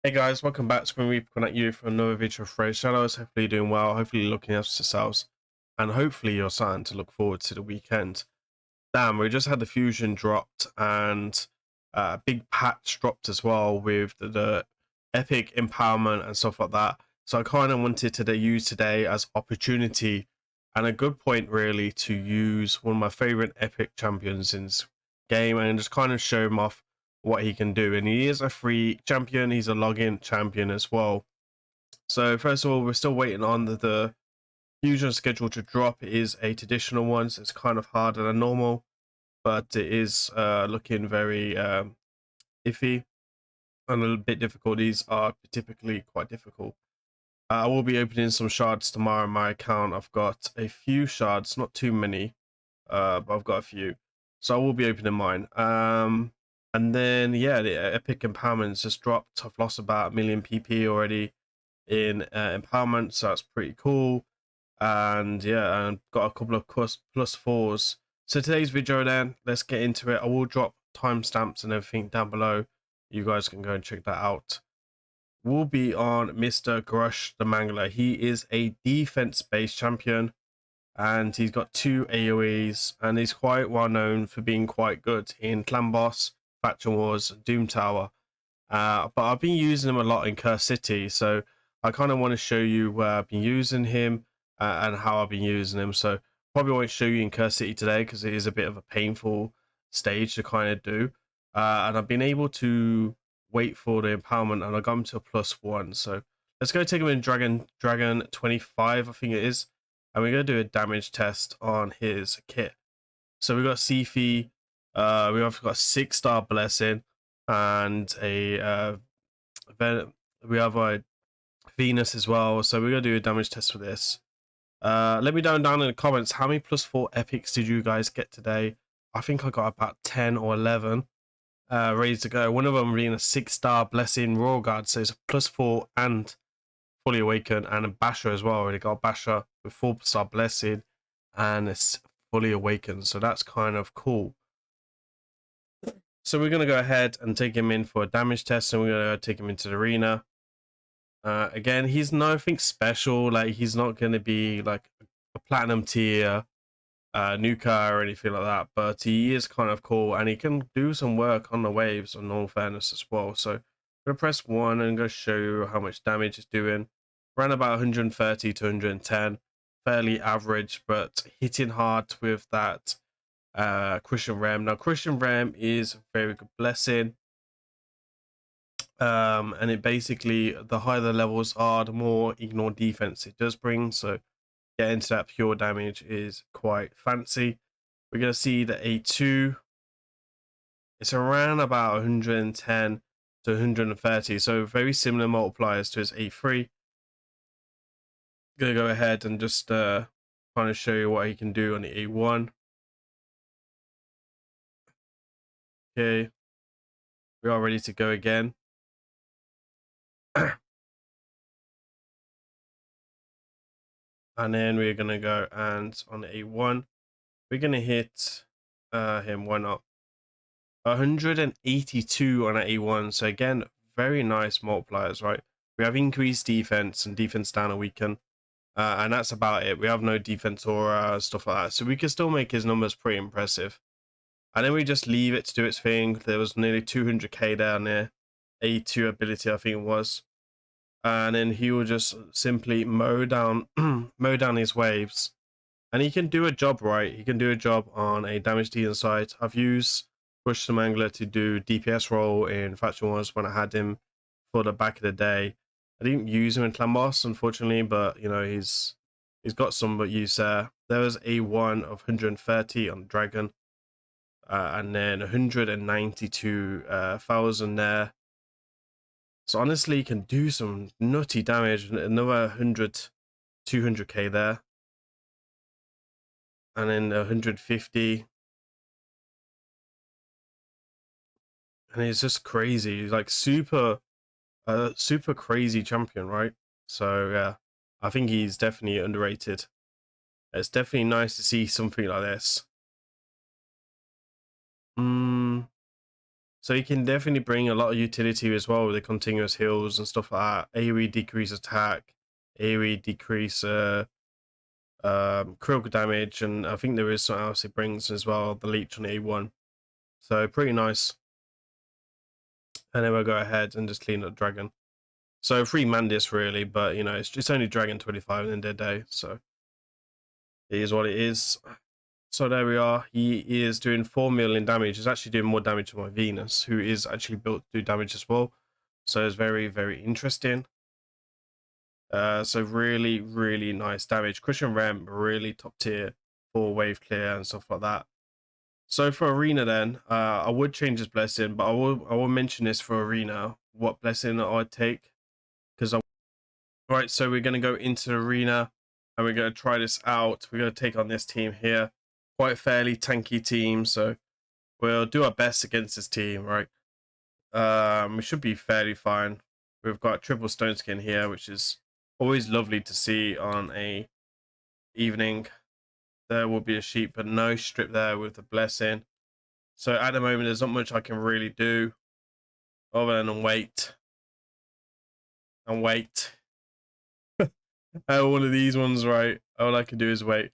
Hey guys, welcome back to Grim Reaper coming at you for another video of Raidshadowlegends. Hopefully you're doing well, hopefully you're looking after yourselves, and hopefully you're starting to look forward to the weekend. Damn, we just had the fusion dropped and a big patch dropped as well with the epic empowerment and stuff like that. So I kind of wanted to use today as opportunity and a good point really to use one of my favorite epic champions in this game and just kind of show him off what he can do. And he is a free champion, he's a login champion as well. So first of all, we're still waiting on the fusion schedule to drop. It is a traditional one, so it's kind of harder than normal, but it is looking very iffy and a little bit difficult. These are typically quite difficult. I will be opening some shards tomorrow on my account. I've got a few shards, not too many, but I've got a few. So I will be opening mine. And then, yeah, the epic empowerment's just dropped. I've lost about 1 million PP already in empowerment, so that's pretty cool. And yeah, and got a couple of plus fours. So today's video then, let's get into it. I will drop timestamps and everything down below. You guys can go and check that out. We'll be on Mr. Grush the Mangler. He is a defense-based champion, and he's got 2 AoEs, and he's quite well known for being quite good in Clan Boss, Faction Wars, Doom Tower. But I've been using him a lot in Curse City, so I kind of want to show you where I've been using him and how I've been using him. So probably won't show you in Curse City today because it is a bit of a painful stage to kind of do. And I've been able to wait for the empowerment, and I got him to a +1. So let's go take him in Dragon 25, I think it is. And we're going to do a damage test on his kit. So we got Sifi, we have got 6-star blessing, and a we have a Venus as well. So we're gonna do a damage test for this. Let me know down in the comments how many +4 epics did you guys get today. I think I got about 10 or 11 ready to go. One of them being a 6-star blessing royal guard, so it's a +4 and fully awakened, and a basher as well. Already got a basher with 4-star blessing and it's fully awakened, so that's kind of cool. So we're going to go ahead and take him in for a damage test, and we're going to take him into the arena. Again, he's nothing special. Like, he's not going to be like a platinum tier NUKER or anything like that, but he is kind of cool, and he can do some work on the waves, on all fairness as well. So I'm going to press 1 and go show you how much damage it's doing. Around about 130 to 110. Fairly average, but hitting hard with that Christian Ram. Now Christian Ram is a very good blessing, and it basically, the higher the levels are, the more ignore defense it does bring, so getting to that pure damage is quite fancy. We're going to see the A2, it's around about 110 to 130, so very similar multipliers to his A3. Gonna go ahead and just kind of show you what he can do on the A1. Okay, we are ready to go again. And then we're gonna go, and on the A1 we're gonna hit him, why not, 182 on an A1. So again, very nice multipliers, right? We have increased defense and defense down a weaken, and that's about it. We have no defense or stuff like that, so we can still make his numbers pretty impressive. And then we just leave it to do its thing. There was nearly 200k down there, A2 ability I think it was, and then he will just simply mow down mow down his waves, and he can do a job, right? He can do a job on a damage dealing side. I've used Push the Mangler to do DPS role in Faction Wars when I had him for the back of the day. I didn't use him in Clan Boss, unfortunately, but you know, he's got some use there. There was a 1 of 130 on Dragon, and then 192,000 there. So honestly, he can do some nutty damage. Another 100, 200k there, and then 150. And it's just crazy. He's like super crazy champion, right? So yeah, I think he's definitely underrated. It's definitely nice to see something like this. So he can definitely bring a lot of utility as well with the continuous heals and stuff like that. AoE decrease attack, AoE decrease critical damage, and I think there is something else it brings as well, the leech on A1. So pretty nice. And then we'll go ahead and just clean up dragon. So free Mandis really, but you know, it's only dragon 25 in their day, so it is what it is. So there we are. He is doing 4 million damage. He's actually doing more damage to my Venus, who is actually built to do damage as well. So it's very, very interesting. So really, really nice damage. Cushion ramp, really top tier for wave clear and stuff like that. So for arena then, I would change his blessing, but I will mention this for arena, what blessing I'd take. Because right, so we're gonna go into arena and we're gonna try this out. We're gonna take on this team here. Quite a fairly tanky team, so we'll do our best against this team, right? We should be fairly fine. We've got triple stone skin here, which is always lovely to see on a evening. There will be a sheep, but no strip there with the blessing. So at the moment, there's not much I can really do other than wait and wait. One of these ones, right? All I can do is wait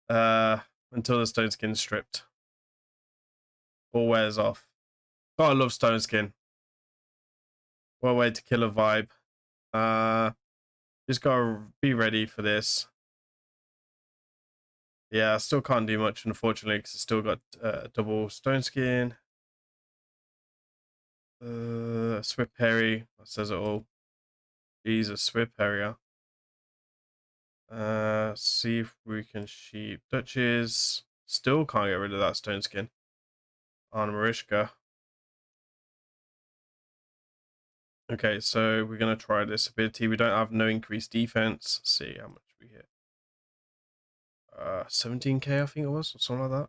until the stone skin's stripped or wears off. Oh, I love stone skin. What a way to kill a vibe. Just gotta be ready for this. Yeah, I still can't do much, unfortunately, because I still got double stone skin. Swift Perry, that says it all. Jesus, Swift Harrier. See if we can sheep Duchess. Still can't get rid of that stone skin on Marishka. Okay, so we're gonna try this ability. We don't have no increased defense. Let's see how much we hit. 17k, I think it was, or something like that.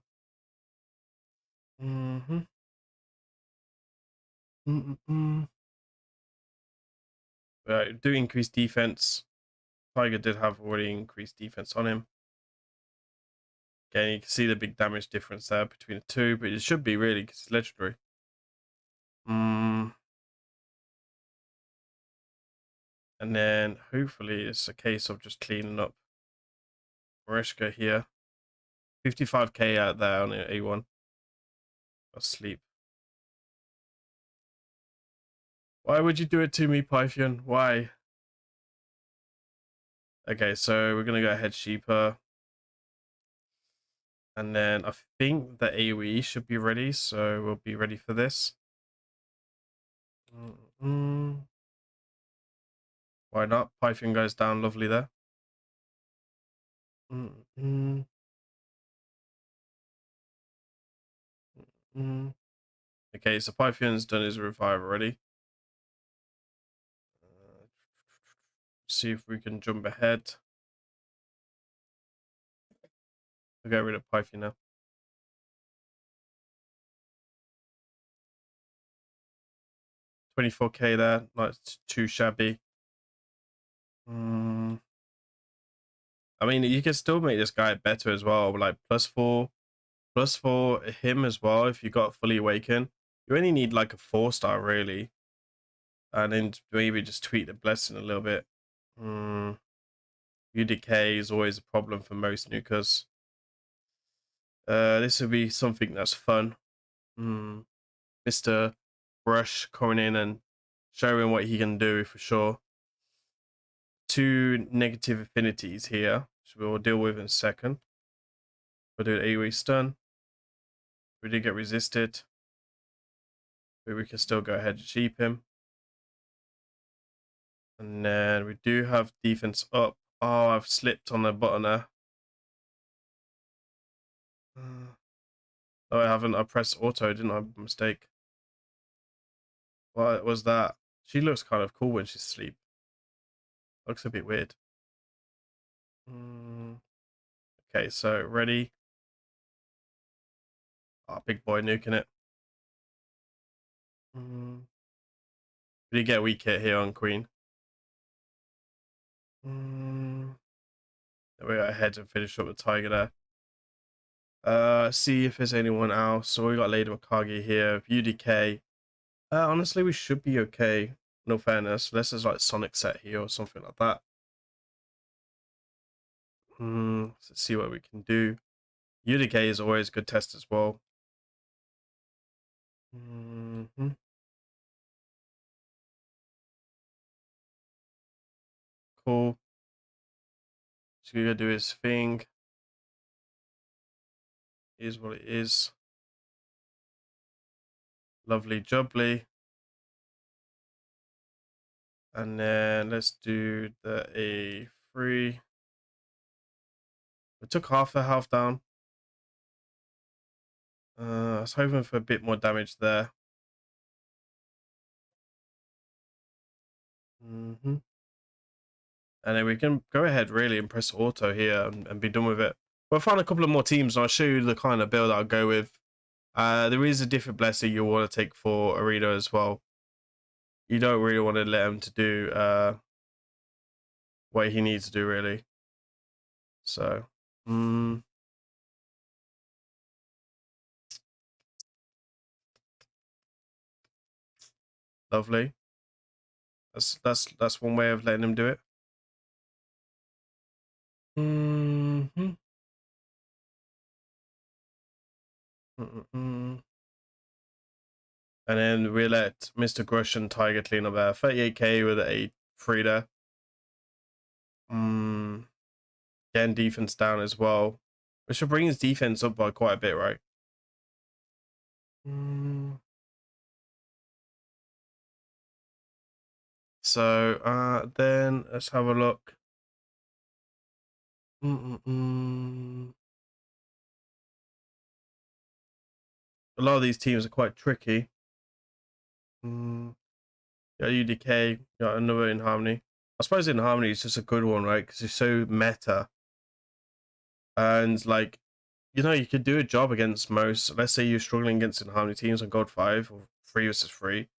Do increase defense. Tiger did have already increased defense on him. Again, you can see the big damage difference there between the two, but it should be really because it's legendary. And then hopefully it's a case of just cleaning up Mareshka here. 55k out there on A1. Asleep. Why would you do it to me, Python? Why? Okay, so we're gonna go ahead sheeper. And then I think the AoE should be ready, so we'll be ready for this. Why not? Python goes down lovely there. Okay, so Python's done his revive already. See if we can jump ahead. We'll get rid of Python now. 24k there, not too shabby. I mean, you can still make this guy better as well, like +4 for him as well. If you got fully awakened, you only need like a 4-star really, and then maybe just tweak the blessing a little bit. UDK is always a problem for most nukers. This would be something that's fun. Mr. Brush coming in and showing what he can do for sure. 2 negative affinities here, which we'll deal with in a second. We'll do an AoE stun. We did get resisted, but we can still go ahead and sheep him. And then we do have defense up. Oh, I've slipped on the button there. Oh, I haven't. I pressed auto, didn't I? Mistake. What was that? She looks kind of cool when she's asleep. Looks a bit weird. Okay, so ready. Oh, big boy nuking it. We did get a weak hit here on Queen. Then we go ahead and finish up with Tiger there. See if there's anyone else. So we got Lady Makagi here, UDK. Honestly, we should be okay. No fairness, unless there's like Sonic set here or something like that. Let's see what we can do. UDK is always a good test as well. Cool. So he's gonna do his thing. Is what it is. Lovely jubbly. And then let's do the A3. We took half the health down. I was hoping for a bit more damage there. And then we can go ahead really and press auto here and be done with it. We'll find a couple of more teams and I'll show you the kind of build I'll go with. There is a different blessing you'll want to take for Arena as well. You don't really want to let him to do what he needs to do really. So, lovely. That's one way of letting him do it. And then we let Mr. Grush and Tiger clean up there. 38k with a 3 there. Again, defense down as well. Which should bring his defense up by quite a bit, right? So, then let's have a look. A lot of these teams are quite tricky. Got UDK, got another in Harmony. I suppose in Harmony is just a good one, right? Because it's so meta. And like, you know, you could do a job against most. Let's say you're struggling against in Harmony teams on God 5 or 3 versus 3,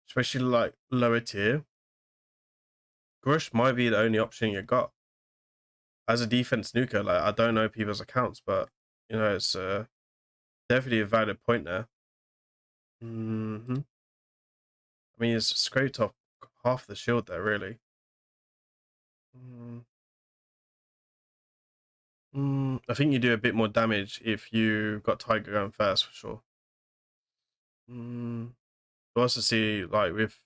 especially like lower tier. Grush might be the only option you got as a defense nuker. Like, I don't know people's accounts, but you know, it's definitely a valid point there. I mean, it's scraped off half the shield there, really. I think you do a bit more damage if you got Tiger going first, for sure. You also see, like, we've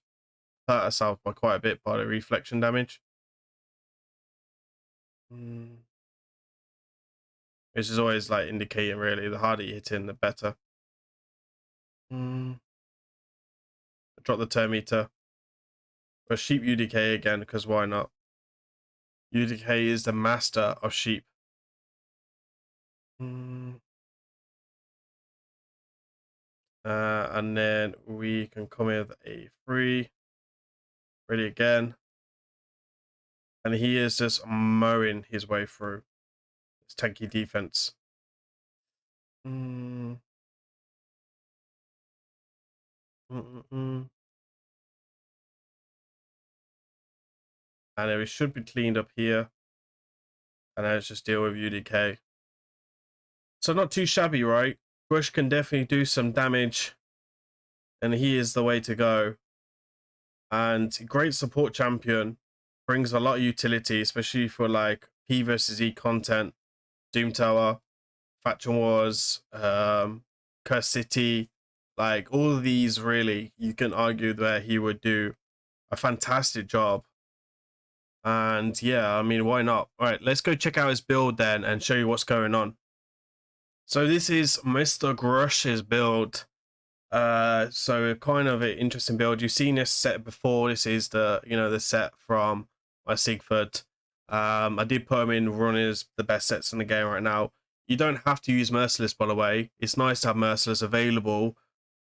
hurt ourselves by quite a bit by the reflection damage. Which is always, like, indicating, really, the harder you hit in, the better. Drop the turn meter. But sheep UDK again, because why not? UDK is the master of sheep. And then we can come in with a 3. Ready again. And he is just mowing his way through his tanky defense. And then we should be cleaned up here. And then let's just deal with UDK. So not too shabby, right? Bush can definitely do some damage. And he is the way to go. And great support champion. Brings a lot of utility, especially for like P versus E content. Doom Tower, Faction Wars, Curse City. Like all of these really, you can argue that he would do a fantastic job. And yeah, I mean, why not? All right, let's go check out his build then and show you what's going on. So this is Mr. Grush's build. So kind of an interesting build. You've seen this set before. This is the, you know, the set from my Sigford. I did put him in running as the best sets in the game right now. You don't have to use Merciless, by the way. It's nice to have Merciless available,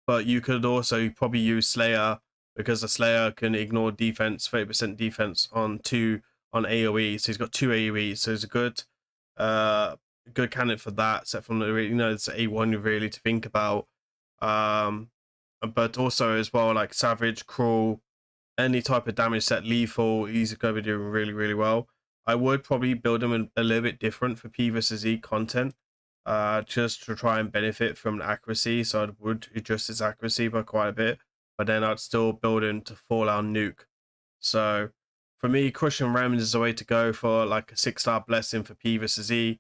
but you could also probably use Slayer, because the Slayer can ignore defense, 30% defense on AoE. So he's got 2 AoE. So it's a good candidate for that. Set from the, you know, it's A1 really to think about. But also as well, like Savage, Cruel, any type of damage set, Lethal, he's going to be doing really, really well. I would probably build him a little bit different for P versus E content. just to try and benefit from the accuracy. So I would adjust its accuracy by quite a bit, but then I'd still build in to Fallout Nuke. So for me, Crushing Realms is the way to go for like a 6-star blessing for P versus E.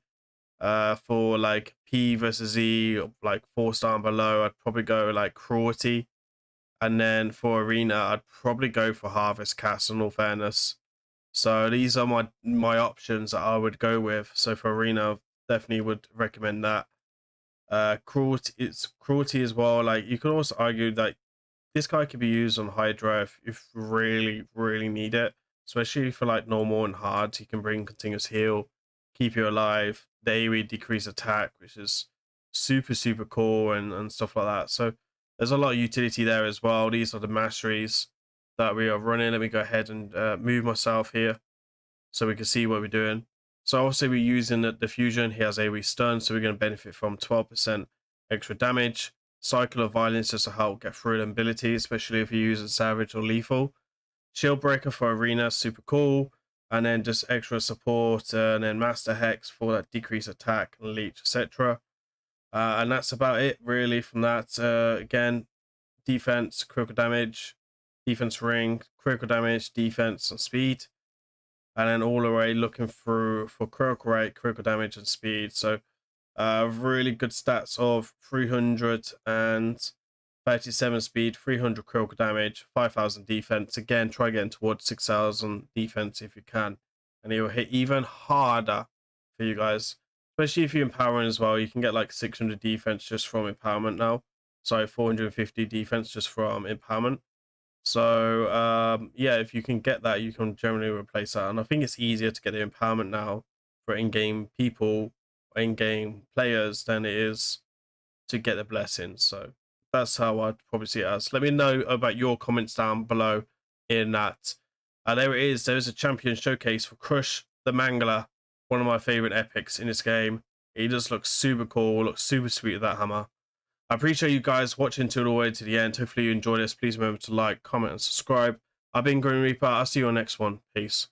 For like P versus E, like 4-star and below, I'd probably go like Cruelty. And then for Arena, I'd probably go for Harvest Cast, in all fairness. So these are my options that I would go with. So for Arena, definitely would recommend that. Cruelty, it's Cruelty as well. Like you could also argue that this guy could be used on Hydra if you really need it, especially for like normal and hard. He can bring continuous heal, keep you alive, the AoE decrease attack, which is super cool and stuff like that. So there's a lot of utility there as well. These are the masteries that we are running. Let me go ahead and move myself here so we can see what we're doing. So obviously we're using the fusion. He has AoE stun, so we're going to benefit from 12% extra damage. Cycle of Violence just to help get through the ability, especially if you're using Savage or Lethal. Shield Breaker for Arena, super cool. And then just extra support, and then Master Hex for that decreased attack, and Leech, etc. And that's about it, really, from that. Again, defense, critical damage, defense ring, critical damage, defense, and speed. And then all the way looking through for critical rate, critical damage, and speed. So really good stats of 337 speed, 300 critical damage, 5,000 defense. Again, try getting towards 6,000 defense if you can, and it will hit even harder for you guys, especially if you're empowering as well. You can get like 600 defense just from empowerment now. Sorry, 450 defense just from empowerment. So yeah, if you can get that, you can generally replace that. And I think it's easier to get the empowerment now for in-game people, in-game players, than it is to get the blessings. So that's how I'd probably see it as. Let me know about your comments down below in that. There it is. There's a champion showcase for Crush the Mangler, one of my favorite epics in this game. He just looks super cool, looks super sweet with that hammer. I appreciate you guys watching till the way to the end. Hopefully you enjoyed this. Please remember to like, comment, and subscribe. I've been Grim Reaper. I'll see you on the next one. Peace.